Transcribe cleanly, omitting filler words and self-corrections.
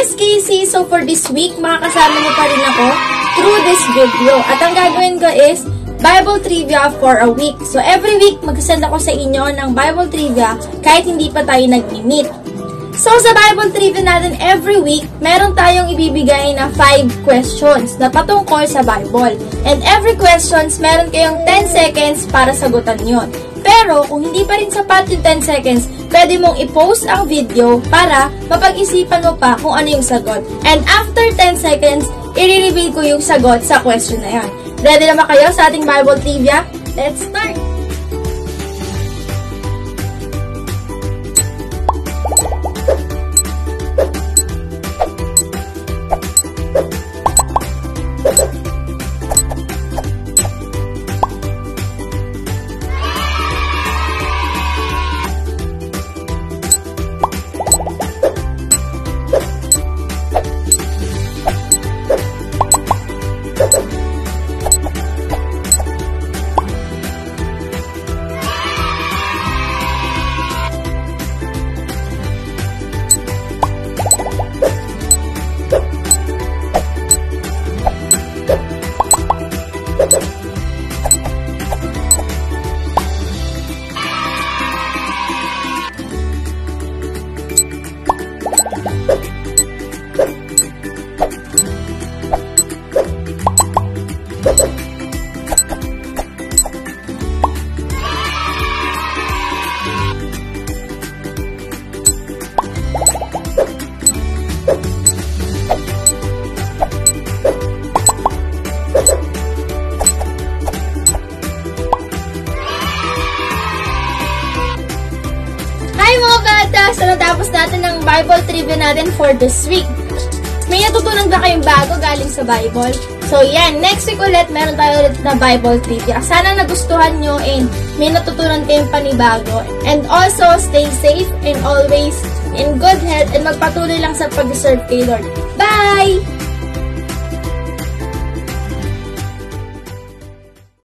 is Casey. So for this week, makakasama niyo pa rin ako through this video. At ang gagawin ko is Bible Trivia for a week. So every week, mag-send ako sa inyo ng Bible Trivia kahit hindi pa tayo nag-meet. So sa Bible Trivia natin every week, meron tayong ibibigay na 5 questions na patungkol sa Bible. And every questions, meron kayong 10 seconds para sagutan yon. Pero kung hindi pa rin sapat yung 10 seconds, pwede mong i-post ang video para mapag-isipan mo pa kung ano yung sagot. And after 10 seconds, i-reveal ko yung sagot sa question na yan. Ready na ba kayo sa ating Bible Trivia? Let's start! So, natapos natin ang Bible Trivia natin for this week. May natutunan ba kayong bago galing sa Bible? So, yan. Next week ulit, meron tayo ulit na Bible Trivia. Sana nagustuhan nyo and may natutunan kayong panibago. And also, stay safe and always in good health and magpatuloy lang sa pag-serve kay Lord. Bye!